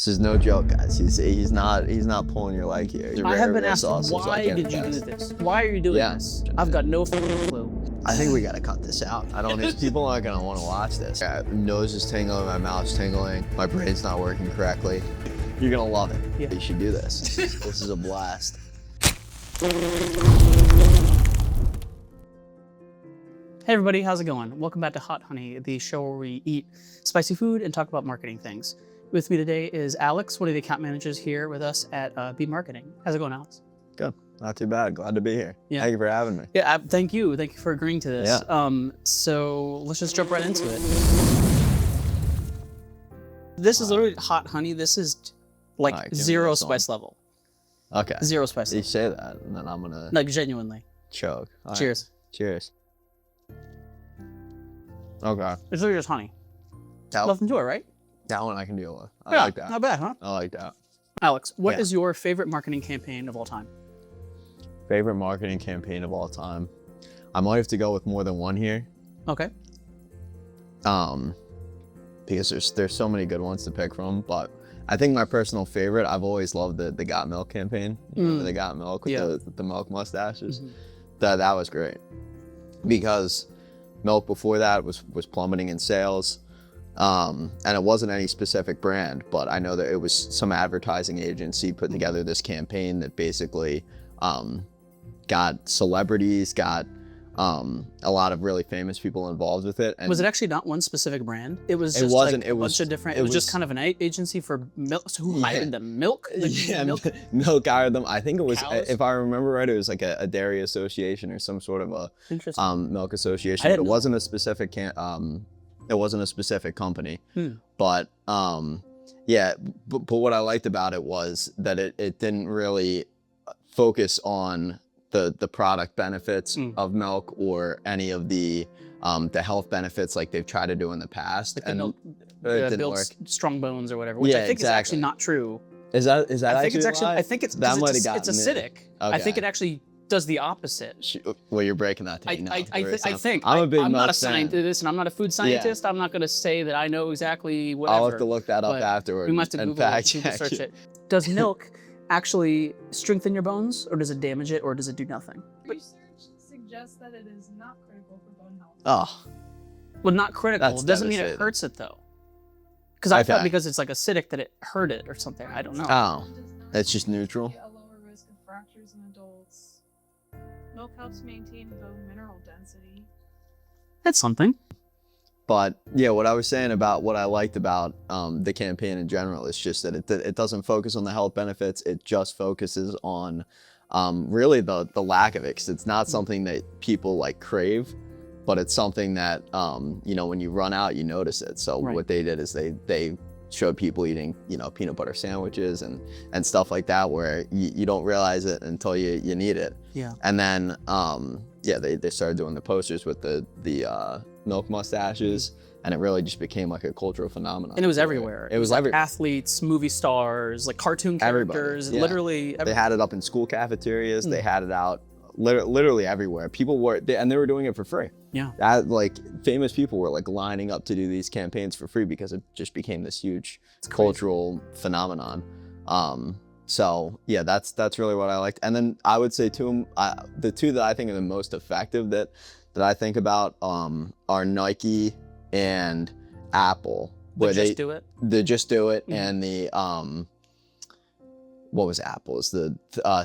This is no joke, guys. He's not pulling your leg here. I have been asked, why did you do this? Why are you doing this? I've got no clue. I think we gotta cut this out. I don't think people aren't gonna want to watch this. My nose is tingling, my mouth's tingling, my brain's not working correctly. You're gonna love it. Yeah. You should do this. This is a blast. Hey everybody, how's it going? Welcome back to Hot Honey, the show where we eat spicy food and talk about marketing things. With me today is Alex, one of the account managers here with us at B Marketing. How's it going, Alex? Good. Not too bad. Glad to be here. Yeah. Thank you for having me. Yeah, thank you. Thank you for agreeing to this. Yeah. So let's just jump right into it. This is literally Hot Honey. This is like Alright, give me zero this one. spice level. Okay. Zero spice You level. say that, and then I'm gonna Like genuinely. choke. All right. Cheers. Cheers. Okay. It's literally just honey. That, Nothing to it, right? that one I can deal with. I Yeah, like that. not bad, huh? I like that. Alex, what Yeah. is your favorite marketing campaign of all time? Favorite marketing campaign of all time. I might have to go with more than one here. Okay. Because there's so many good ones to pick from, but I think my personal favorite, I've always loved the Got Milk campaign. You remember the Got Milk with Yeah. the milk mustaches? Mhm. That was great. Because milk before that was plummeting in sales. And it wasn't any specific brand, but I know that it was some advertising agency put together this campaign that basically got celebrities, got a lot of really famous people involved with it. And Was it actually not one specific brand? It was just wasn't, like it a was- bunch of different, it it was just was- kind of an agency for milk. So who Yeah. hired them? Milk? The yeah, milk? milk hired them. I think it was, Cows? if I remember right, it was like a dairy association or some sort of a Interesting. milk association. I But didn't it know. wasn't a specific it wasn't a specific company. But yeah, but what I liked about it was that it didn't really focus on the product benefits of milk or any of the health benefits like they've tried to do in the past. Like the And milk it didn't builds work. strong bones or whatever, which Yeah, I think is actually exactly. not true. Is that I think it's actually, a lie? I think it's, that 'cause might have it's, gotten it's me. acidic. I think Okay. it actually does the opposite. Well, you're breaking that to me now. I think. I'm a big I'm not a Musk fan. scientist and I'm not a food scientist. I'm not going to say that I know exactly whatever. I'll have to look that up but afterward. We must have and Google fact check search it. Does milk actually strengthen your bones, or does it damage it, or does it do nothing? Research suggests that it is not critical for bone health. Oh, Well, not critical. That's It doesn't mean it devastating. hurts it though. Because I thought Okay. because it's like acidic that it hurt it or something. I don't know. oh, It does not it's just neutral. be a lower risk of fractures in adults. Milk helps maintain bone mineral density. That's something. But yeah, what I was saying about what I liked about the campaign in general is just that it doesn't focus on the health benefits. It just focuses on really the lack of it, because it's not something that people like crave, but it's something that when you run out, you notice it. So Right. what they did is they showed people eating peanut butter sandwiches and stuff like that, where you don't realize it until you need it. Yeah. And then they started doing the posters with the milk mustaches, and it really just became like a cultural phenomenon. And it was where everywhere. It was like everywhere. athletes, movie stars, like cartoon Everybody, characters, yeah. literally. They had it up in school cafeterias. They had it out literally everywhere. People they were doing it for free. Yeah. Like famous people were like lining up to do these campaigns for free because it just became this huge crazy. cultural phenomenon. So yeah, that's really what I liked. And then I would say the two that I think are the most effective that I think about are Nike and Apple, where Just do it. the Just Do It Mhm. and the what was Apple's the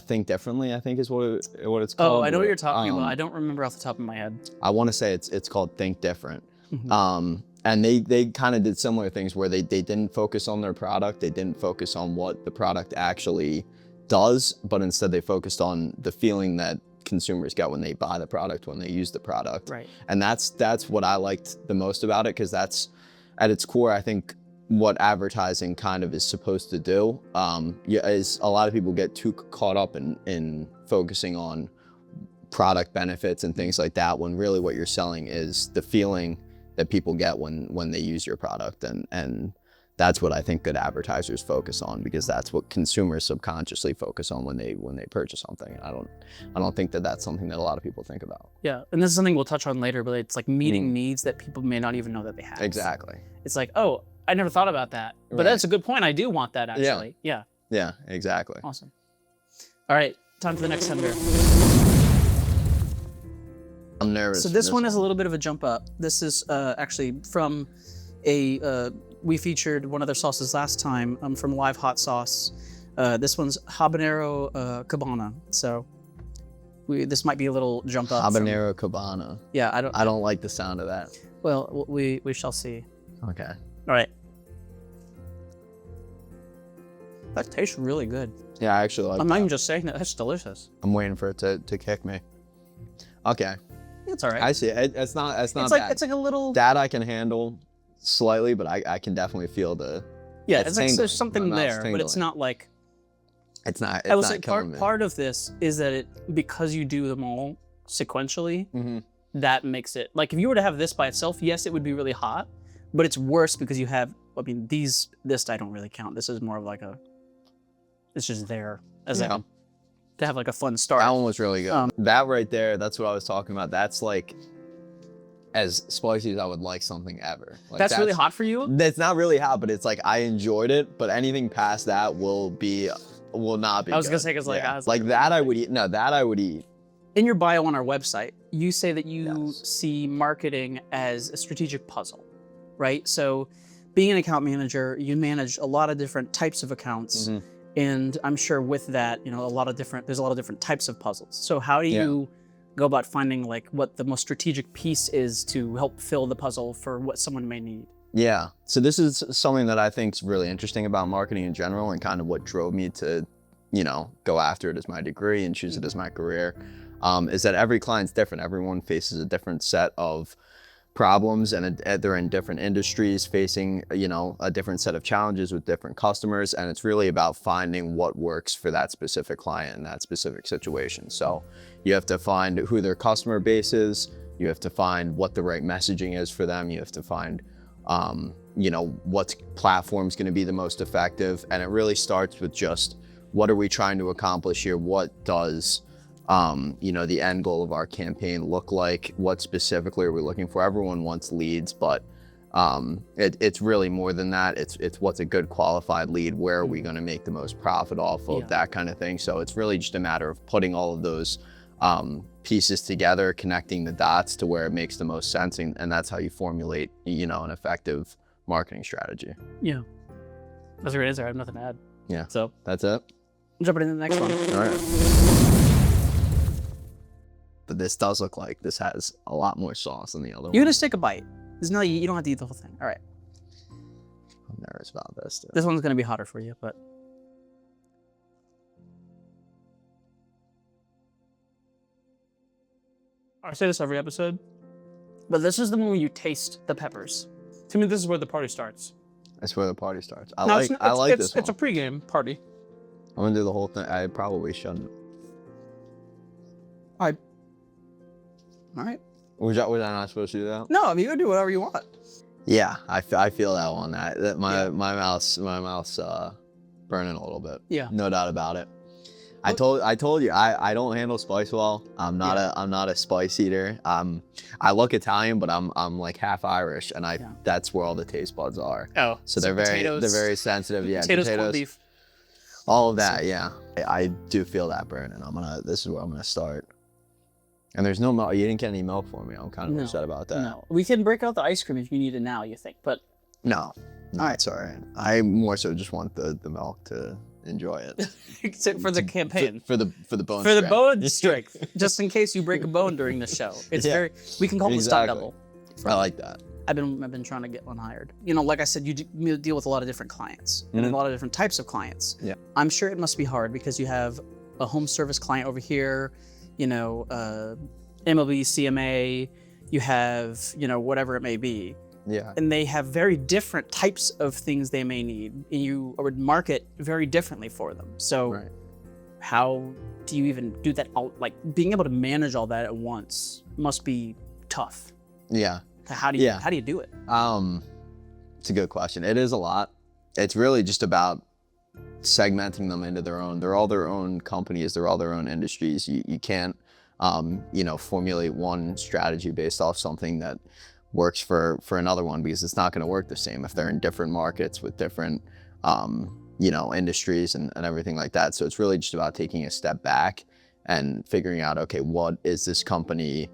Think Differently, I think is what it's called. Oh, I know what you're talking about. Um, I don't remember off the top of my head. I want to say it's called Think Different. Mhm. And they kind of did similar things where they didn't focus on their product. They didn't focus on what the product actually does, but instead they focused on the feeling that consumers get when they buy the product, when they use the product. Right. And that's what I liked the most about it, because that's at its core, I think, what advertising kind of is supposed to do. Is a lot of people get too caught up in focusing on product benefits and things like that, when really what you're selling is the feeling that people get when they use your product, and that's what I think good advertisers focus on, because that's what consumers subconsciously focus on when they purchase something. I don't think that that's something that a lot of people think about. Yeah. And this is something we'll touch on later, but it's like meeting needs that people may not even know that they have. Exactly. It's like, oh, I never thought about that, but Right. that's a good point. I do want that actually. Yeah. Yeah, exactly. Awesome. All right, time for the next sender. I'm nervous. So for this one is a little bit of a jump up. This is actually from we featured one of their sauces last time from Live Hot Sauce. This one's habanero cabana. So this might be a little jump up. Habanero Cabana. Yeah, I don't like the sound of that. Well, we shall see. Okay. All right. That tastes really good. Yeah, I actually like I'm that. not even just saying that. That's delicious. I'm waiting for it to kick me. Okay. It's all right. I see. It's not it's bad. like a little. That I can handle slightly, but I can definitely feel the. Yeah, it's it's like tingling. there's something My mouth's there, but it's tingling. not like. It's not. It's I will not say killing me. part of this is that because you do them all sequentially, Mhm. that makes it like if you were to have this by itself, yes, it would be really hot, but it's worse because you have. I mean, this I don't really count. This is more of like a. It's just there as Yeah. to have like a fun start. That one was really good. Um, That right there, that's what I was talking about. That's like as spicy as I would like something ever. Like, that's really hot for you. That's not really hot, but it's like I enjoyed it. But anything past that will not be. I was gonna good. say, 'cause, like, Yeah. I was like like, that I would eat. No, that I would eat. In your bio on our website, you say that you Yes. see marketing as a strategic puzzle, right? So, being an account manager, you manage a lot of different types of accounts, Mhm. and I'm sure with that, there's a lot of different types of puzzles. So, how do you go about finding like what the most strategic piece is to help fill the puzzle for what someone may need? Yeah. So this is something that I think is really interesting about marketing in general, and kind of what drove me to, go after it as my degree and choose it as my career. Is that every client's different. Everyone faces a different set of problems, and they're in different industries facing, a different set of challenges with different customers. And it's really about finding what works for that specific client in that specific situation. So you have to find who their customer base is. You have to find what the right messaging is for them. You have to find, what platform's going to be the most effective. And it really starts with just what are we trying to accomplish here? What does the end goal of our campaign look like? What specifically are we looking for? Everyone wants leads, but it's really more than that. It's what's a good qualified lead? Where are we going to make the most profit off of? Yeah. That kind of thing. So it's really just a matter of putting all of those pieces together, connecting the dots to where it makes the most sense, and that's how you formulate an effective marketing strategy. Yeah, that's a great answer. I have nothing to add. Yeah. So That's it. jumping into the next one. All right. But this does look like this has a lot more sauce than the other You're one. gonna take a bite. There's no, you don't have to eat the whole thing. All right, I'm nervous about this. Too. this one's gonna be hotter for you, but. I say this every episode, but this is the one where you taste the peppers. To me, this is where the party starts. That's where the party starts. I No, like this one. It's a pregame party. I'm gonna do the whole thing. I probably shouldn't. All right. Was I not supposed to do that? No, I mean, you can do whatever you want. Yeah, I feel that one. That my Yeah. my mouth's burning a little bit. Yeah. No doubt about it. I Well- told you I don't handle spice well. I'm not a spice eater. I look Italian, but I'm like half Irish, and Yeah. that's where all the taste buds are. Oh, So they're very sensitive. Yeah, potatoes, corned beef. all of that. Yeah, I do feel that burning. This is where I'm gonna start. And there's no milk. You didn't get any milk for me. I'm kind of No, upset about that. No, we can break out the ice cream if you need it now. You think, but No, it's all right. I more so just want the milk to enjoy it. except for the campaign. For the bone For the strength. bone strength, just in case you break a bone during the show. It's Yeah. we can call it a stunt Exactly. double. I like that. I've been trying to get one hired. Like I said, you deal with a lot of different clients and a Mhm. lot of different types of clients. Yeah. I'm sure it must be hard because you have a home service client over here, MLB, CMA, you have, whatever it may be. Yeah. And they have very different types of things they may need, and you would market very differently for them. So Right. how do you even do that? Like being able to manage all that at once must be tough. Yeah. How do you Yeah. how do you do it? It's a good question. It is a lot. It's really just about segmenting them into their own. They're all their own companies. They're all their own industries. You can't, formulate one strategy based off something that works for another one, because it's not going to work the same if they're in different markets with different industries and everything like that. So it's really just about taking a step back and figuring out, okay, what is this company,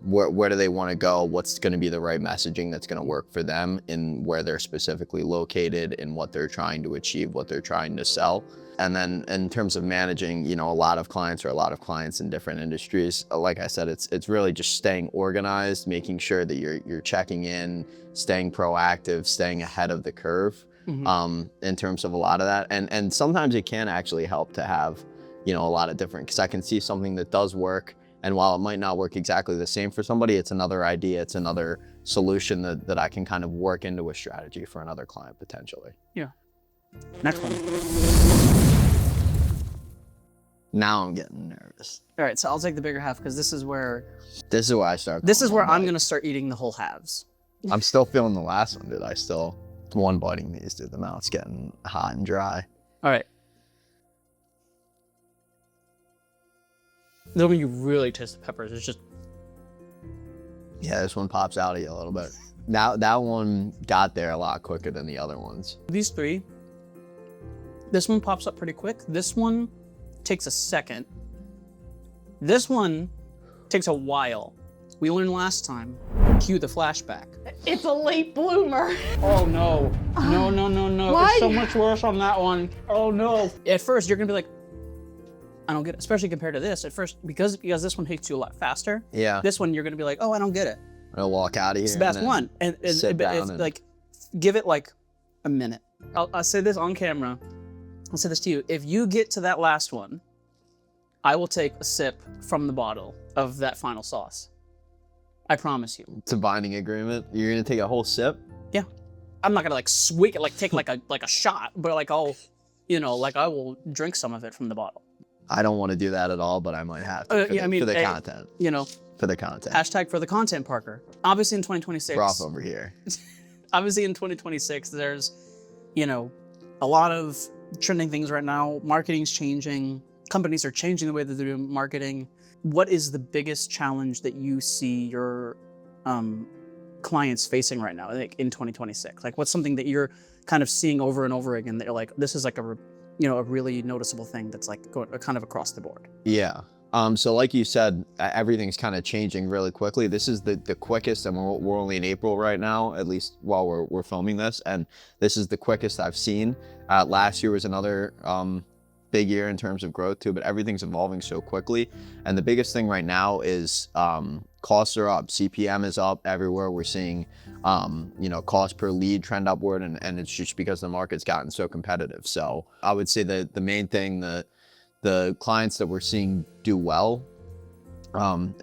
where do they want to go, what's going to be the right messaging that's going to work for them in where they're specifically located and what they're trying to achieve, what they're trying to sell. And then in terms of managing, a lot of clients in different industries, like I said, it's really just staying organized, making sure that you're checking in, staying proactive, staying ahead of the curve. In terms of a lot of that. And sometimes it can actually help to have, a lot of different, because I can see something that does work, and while it might not work exactly the same for somebody, it's another idea, it's another solution that I can kind of work into a strategy for another client potentially. Yeah. Next one. Now I'm getting nervous. All right, so I'll take the bigger half because this is where I start. This is where I'm going to start eating the whole halves. I'm still feeling the last one, dude. One biting these, dude. The mouth's getting hot and dry. All right. Then when you really taste the peppers, it's just... Yeah, this one pops out of you a little bit. Now that one got there a lot quicker than the other ones. These three, this one pops up pretty quick. This one takes a second. This one takes a while. We learned last time. Cue the flashback. It's a late bloomer. Oh no. No. Why? It's so much worse on that one. Oh no. At first, you're gonna be like, I don't get it. Especially compared to this. At first, because this one takes you a lot faster. Yeah. This one, you're gonna be like, oh, I don't get it. I'll walk out of here. It's the best one. And sit down it's and- like, give it like a minute. I'll say this on camera. I'll say this to you. If you get to that last one, I will take a sip from the bottle of that final sauce. I promise you. It's a binding agreement. You're gonna take a whole sip? Yeah. I'm not gonna like swig it, like take like a shot, but like I will drink some of it from the bottle. I don't want to do that at all, but I might have to for the content. For the content. Hashtag for the content, Parker. Obviously in 2026. We're off over here. Obviously in 2026, there's, a lot of trending things right now. Marketing's changing. Companies are changing the way that they're doing marketing. What is the biggest challenge that you see your clients facing right now, like in 2026? Like, what's something that you're kind of seeing over and over again that you're like, this is like a really noticeable thing that's like going kind of across the board? Yeah. So like you said, everything's kind of changing really quickly. This is the quickest, and we're only in April right now, at least while we're filming this, and this is the quickest I've seen. Last year was another big year in terms of growth too, but everything's evolving so quickly. And the biggest thing right now is costs are up, CPM is up everywhere. We're seeing cost per lead trend upward, and it's just because the market's gotten so competitive. So I would say that the main thing, the clients that we're seeing do well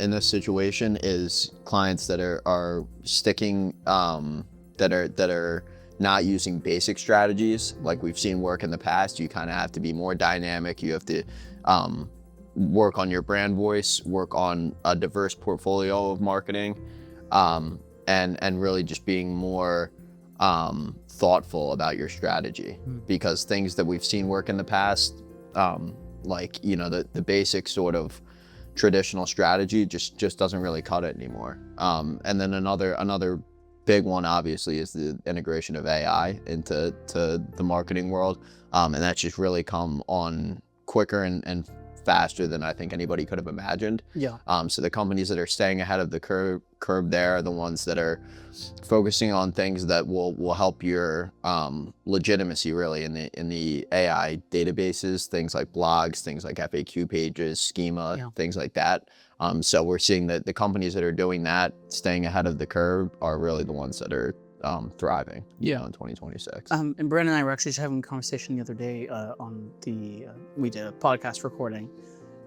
in this situation is clients that are sticking, that are not using basic strategies like we've seen work in the past. You kind of have to be more dynamic. You have to work on your brand voice, work on a diverse portfolio of marketing, and really just being more thoughtful about your strategy. Because things that we've seen work in the past, like the basic sort of traditional strategy just doesn't really cut it anymore. And then another big one obviously is the integration of AI into the marketing world, and that's just really come on quicker and faster than I think anybody could have imagined. Yeah. So the companies that are staying ahead of the curve there are the ones that are focusing on things that will help your legitimacy really in the AI databases, things like blogs, things like FAQ pages, schema, things like that. So we're seeing that the companies that are doing that, staying ahead of the curve, are really the ones that are thriving in 2026. And Brandon and I were actually just having a conversation the other day we did a podcast recording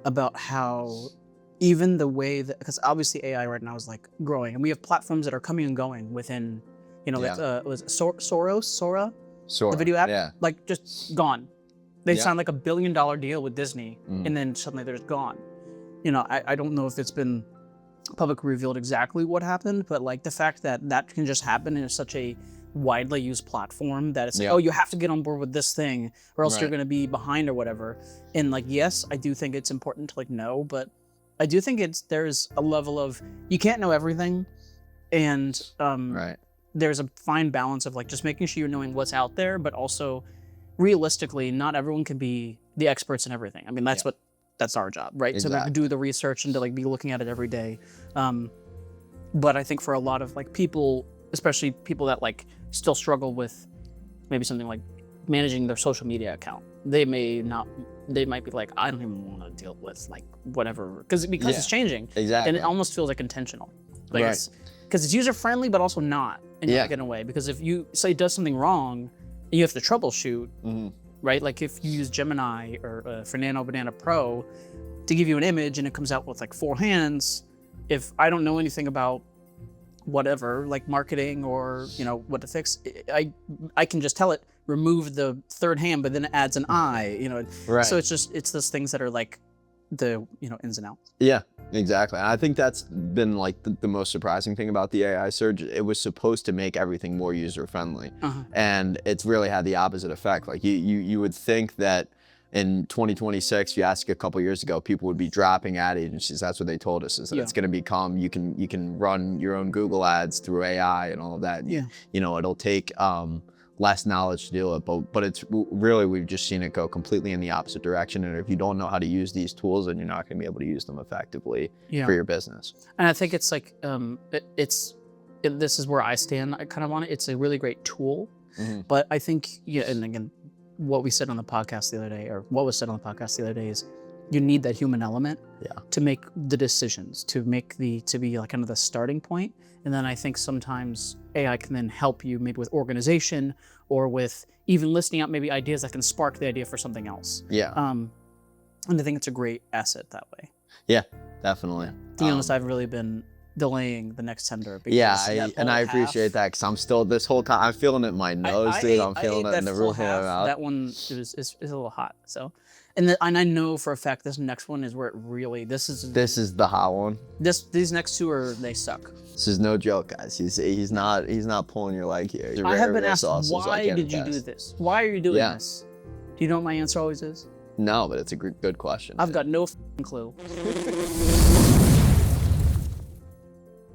about how even the way that, because obviously AI right now is like growing, and we have platforms that are coming and going within, was it Sora, the video app, like just gone. They signed like $1 billion deal with Disney, and then suddenly they're just gone. I don't know if it's been publicly revealed exactly what happened, but like the fact that can just happen in such a widely used platform that it's like, oh, you have to get on board with this thing or else you're going to be behind or whatever. And like, yes, I do think it's important to like know, but I do think there's a level of, you can't know everything. And Right. there's a fine balance of like just making sure you're knowing what's out there, but also realistically, not everyone can be the experts in everything. I mean, that's our job, right? So we have to do the research and to like be looking at it every day. But I think for a lot of like people, especially people that like still struggle with maybe something like managing their social media account, they might be like, I don't even want to deal with like whatever, because it's changing. Exactly. And it almost feels like intentional. Like Right. because it's user friendly, but also not in a way. Because if you say it does something wrong, you have to troubleshoot, right? Like if you use Gemini or for Nano Banana Pro to give you an image and it comes out with like 4 hands, if I don't know anything about whatever, like marketing or what to fix, I can just tell it remove the 3rd hand, but then it adds an eye, Right. So it's those things that are like the ins and outs. Yeah, exactly. And I think that's been like the most surprising thing about the AI surge. It was supposed to make everything more user friendly, and it's really had the opposite effect. Like you would think that in 2026, if you ask a couple years ago, people would be dropping ad agencies. That's what they told us, is that it's going to become, you can run your own Google ads through AI and all of that. Yeah. It'll take less knowledge to do it, but it's really, we've just seen it go completely in the opposite direction. And if you don't know how to use these tools, then you're not going to be able to use them effectively for your business. And I think it's like this is where I stand kind of on it. It's a really great tool, but I think and again, what we said on the podcast the other day, or what was said on the podcast the other day, is you need that human element to make the decisions, to be like kind of the starting point. And then I think sometimes AI can then help you maybe with organization or with even listing out maybe ideas that can spark the idea for something else. Yeah. And I think it's a great asset that way. Yeah, definitely. To be honest, I've really been delaying the next tender. Because I appreciate that, because I'm still, this whole time, I'm feeling it in my nose, dude. I'm feeling it in the roof of my mouth. That one is a little hot. So, and I know for a fact this next one is where it really, this is the hot one. These next two they suck. This is no joke, guys. He's not pulling your leg here. I have been asked, why did you do this? Why are you doing this? Do you know what my answer always is? No, but it's a good question. I've got no clue.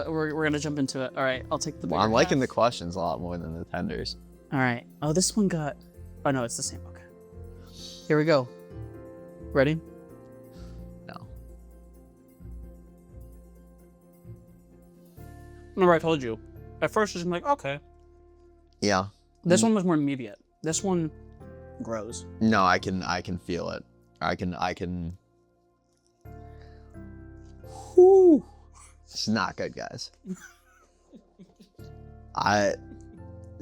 We're gonna jump into it. All right, I'll take the bigger I'm liking half. the questions a lot more than the tenders. All right. Oh, this one got. Oh no, it's the same. Okay. Here we go. Ready? No. Remember I told you. At first, it's like, okay. Yeah. This one was more immediate. This one grows. No, I can feel it. I can. Whew. It's not good, guys.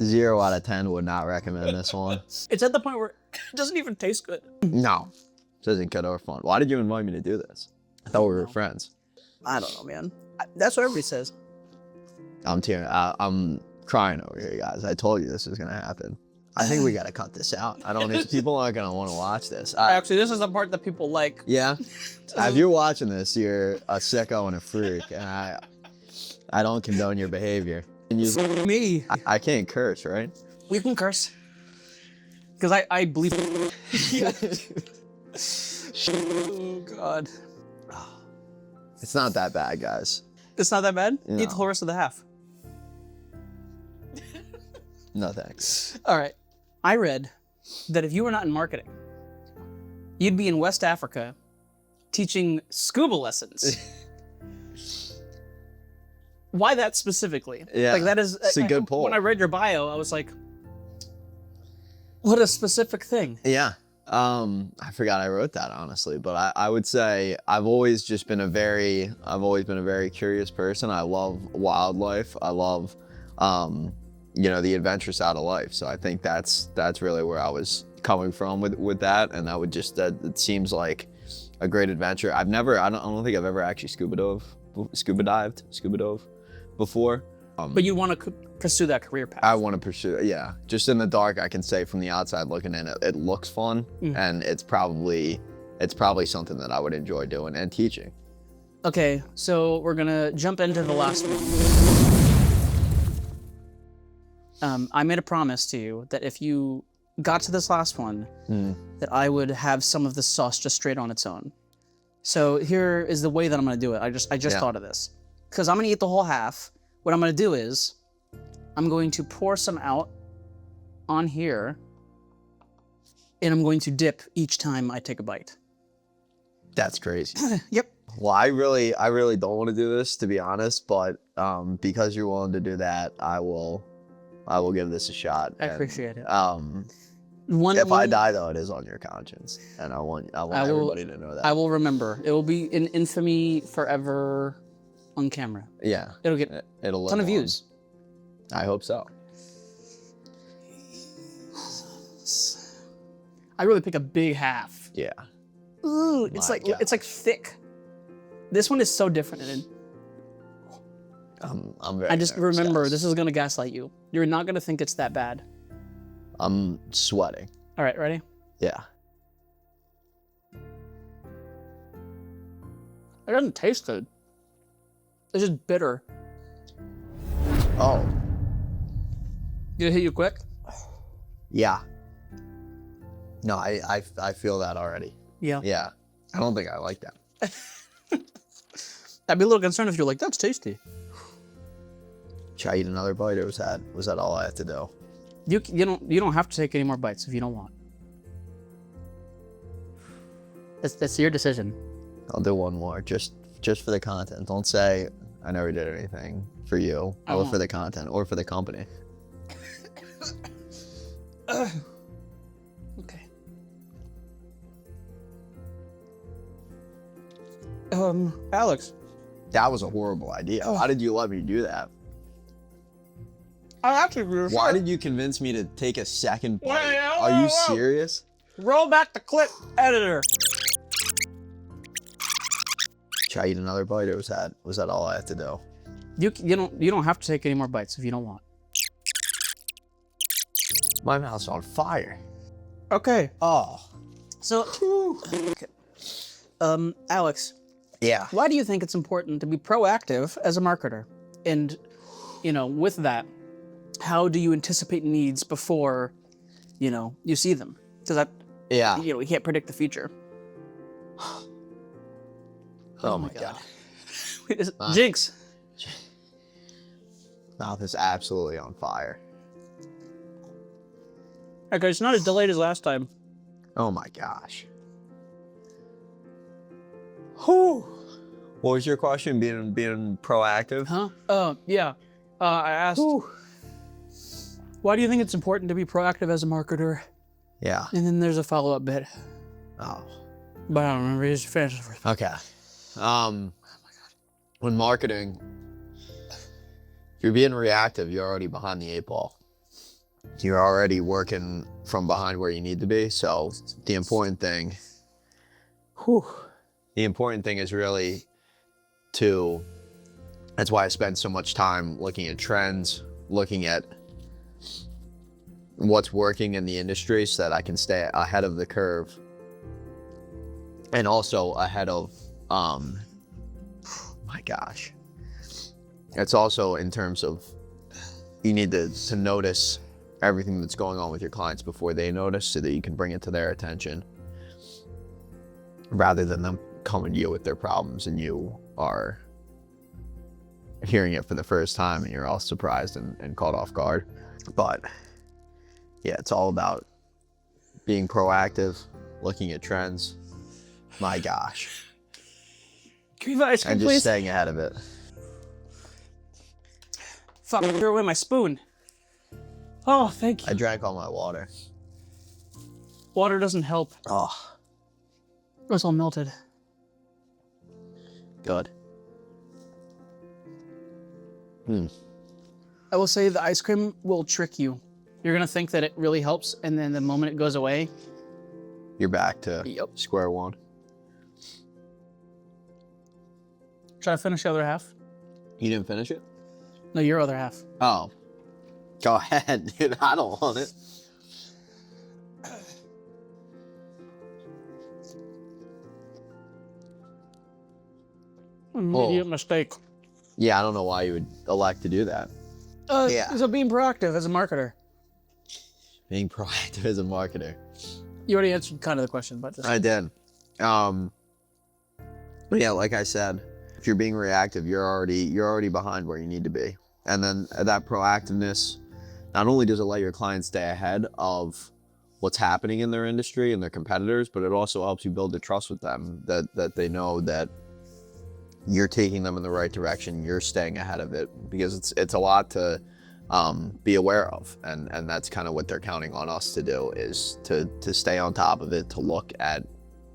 0 out of 10 would not recommend this one. It's at the point where it doesn't even taste good. No, this isn't good or fun. Why did you invite me to do this? I thought we were friends. I don't know, man. That's what everybody says. I'm tearing. I'm crying over here, guys. I told you this was gonna happen. I think we gotta cut this out. I don't need. People aren't gonna want to watch this. Actually, this is the part that people like. Yeah. If you're watching this, you're a sicko and a freak, and I don't condone your behavior. And you, Me. I can't curse, right? We can curse. Because I believe. Oh God. It's not that bad, guys. It's not that bad? No. Eat the whole rest of the half. No thanks. All right. I read that if you were not in marketing, you'd be in West Africa teaching scuba lessons. Why that specifically? Yeah, like that is. it's a good pull. When I read your bio, I was like, what a specific thing. Yeah. I forgot I wrote that, honestly, but I would say I've always been a very curious person. I love wildlife. I love, the adventure side of life. So I think that's really where I was coming from with that. And that would it seems like a great adventure. I don't think I've ever actually scuba dived before. But you want to pursue that career path. I want to pursue it, yeah. Just in the dark, I can say from the outside looking in, it looks fun, and it's probably something that I would enjoy doing and teaching. Okay, so we're gonna jump into the last one. I made a promise to you that if you got to this last one, that I would have some of the sauce just straight on its own. So here is the way that I'm gonna do it. I just thought of this. Because I'm gonna eat the whole half, What I'm going to do is I'm going to pour some out on here, and I'm going to dip each time I take a bite. That's crazy. Yep. Well, I really don't want to do this, to be honest, but because you're willing to do that, I will give this a shot. I appreciate it. If I die, though, it is on your conscience, and I want everybody to know that. I will remember. It will be in infamy forever on camera. Yeah. It'll get a It'll ton live of on. views. I hope so. I really pick a big half. Yeah. Ooh, it's My like thick. This one is so different. I'm very I just nervous, remember guys. this is gonna gaslight you. You're not gonna think it's that bad. I'm sweating. All right, ready? Yeah. It doesn't taste good. It's just bitter. Oh. Did it hit you quick? Yeah. No, I feel that already. Yeah. Yeah. I don't think I like that. I'd be a little concerned if you're like, that's tasty. Should I eat another bite, or was that all I had to do? You don't have to take any more bites if you don't want. That's your decision. I'll do one more, just for the content. Don't say I never did anything for you, I or won't. for the content, or for the company. Okay. Alex, That was a horrible idea. Why did you let me do that? I actually Why did you convince me to take a second bite? Whoa, Are you whoa. serious? roll back the clip, editor. Should I eat another bite, or was that all I had to do? You don't have to take any more bites if you don't want. My mouth's on fire. Okay. Oh. So, Alex, Yeah. why do you think it's important to be proactive as a marketer? And, with that, how do you anticipate needs before, you see them? Because Yeah. we can't predict the future. Oh my god. Jinx. Mouth is absolutely on fire. Okay, it's not as delayed as last time. Oh my gosh. Whew. What was your question? Being proactive? Huh? Yeah. I asked, why do you think it's important to be proactive as a marketer? Yeah. And then there's a follow-up bit. Oh. But I don't remember. Just finish it first. Okay. When marketing, if you're being reactive, you're already behind the 8 ball. You're already working from behind where you need to be. So the important thing is really that's why I spend so much time looking at trends, looking at what's working in the industry so that I can stay ahead of the curve. And also ahead of, my gosh. It's also in terms of, you need to notice everything that's going on with your clients before they notice so that you can bring it to their attention rather than them coming to you with their problems and you are hearing it for the first time and you're all surprised and caught off guard. But yeah, it's all about being proactive, looking at trends. My gosh. Can we have ice cream, And just please? staying ahead of it. Fuck, I threw away my spoon. Oh, thank I you. drank all my water. Water doesn't help. Oh, It's all melted. good. I will say the ice cream will trick you. You're gonna think that it really helps, and then the moment it goes away, You're back to Yep. square one. try to finish the other half. You didn't finish it? No, your other half. Oh. Go ahead, dude. I don't want it. Immediate mistake. Yeah, I don't know why you would elect to do that. Yeah. So being proactive as a marketer. Being proactive as a marketer. You already answered kind of the question, but just, I did. But yeah, like I said, if you're being reactive, you're already behind where you need to be. And then that proactiveness, not only does it let your clients stay ahead of what's happening in their industry and their competitors, but it also helps you build the trust with them that they know that you're taking them in the right direction, you're staying ahead of it, because it's a lot to be aware of, and that's kind of what they're counting on us to do, is to stay on top of it, to look at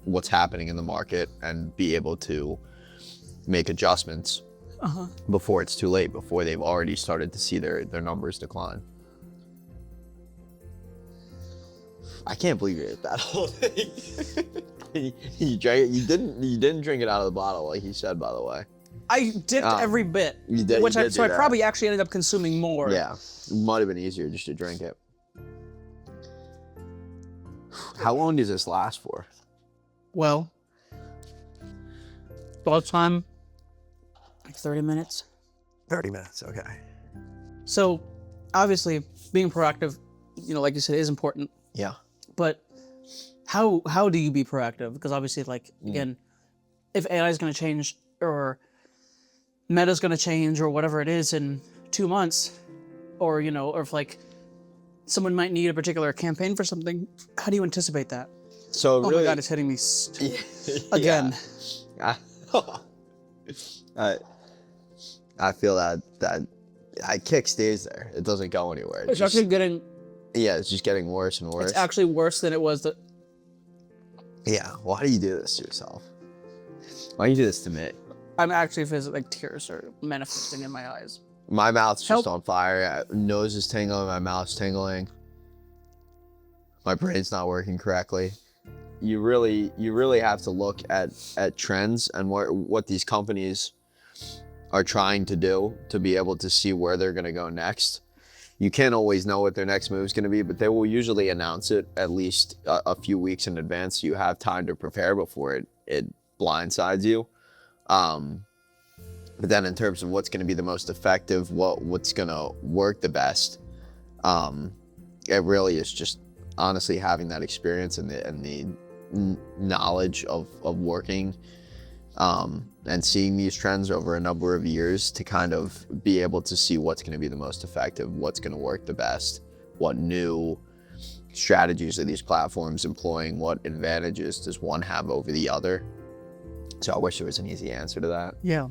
what's happening in the market and be able to make adjustments before it's too late, before they've already started to see their numbers decline. I can't believe you ate that whole thing. You drank it. You didn't drink it out of the bottle like you said, by the way. I dipped every bit. You did. So I probably actually ended up consuming more. Yeah, it might have been easier just to drink it. How long does this last for? Well, all time, like 30 minutes. 30 minutes, okay. So, obviously, being proactive, like you said, is important. Yeah. But how do you be proactive? Because obviously, again, if AI is going to change, or Meta's going to change, or whatever it is in 2 months, or or if someone might need a particular campaign for something, how do you anticipate that? So Oh really, my God, it's hitting me again. I feel that I kick stays there. It doesn't go anywhere. It's actually getting. Yeah, it's just getting worse and worse. It's actually worse than it was. Yeah. Why do you do this to yourself? Why do you do this to me? I'm actually feeling tears are manifesting in my eyes. My mouth's Help. just on fire. Nose is tingling. My mouth's tingling. My brain's not working correctly. You really have to look at trends and what these companies are trying to do to be able to see where they're going to go next. You can't always know what their next move is going to be, but they will usually announce it at least a few weeks in advance, so you have time to prepare before it blindsides you. But then in terms of what's going to be the most effective, what's going to work the best, it really is just honestly having that experience and the knowledge of working and seeing these trends over a number of years to kind of be able to see what's going to be the most effective, what's going to work the best, what new strategies are these platforms employing, what advantages does one have over the other. So I wish there was an easy answer to that. Yeah.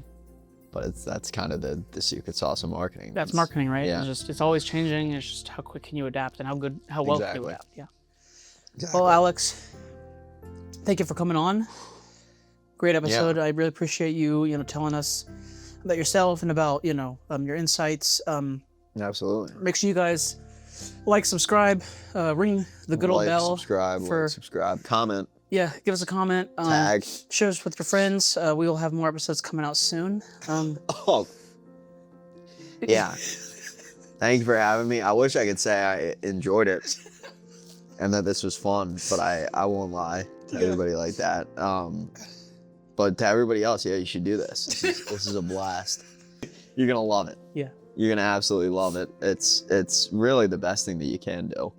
But that's kind of the secret sauce of marketing. That's marketing, right? Yeah. It's always changing. It's just how quick can you adapt and how well can you Exactly. adapt. Yeah. Exactly. Well, Alex, thank you for coming on. Great episode. I really appreciate you, telling us about yourself and about, your insights. Absolutely. Make sure you guys like, subscribe, ring the good old bell. Subscribe, comment, Yeah, give us a comment. tag. Share us with your friends. We will have more episodes coming out soon. Oh, yeah. Thank you for having me. I wish I could say I enjoyed it and that this was fun, but I won't lie to everybody like that. But to everybody else, yeah, you should do this. This is a blast. You're gonna love it. Yeah. You're gonna absolutely love it. It's really the best thing that you can do.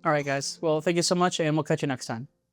All right, guys. Well, thank you so much, and we'll catch you next time.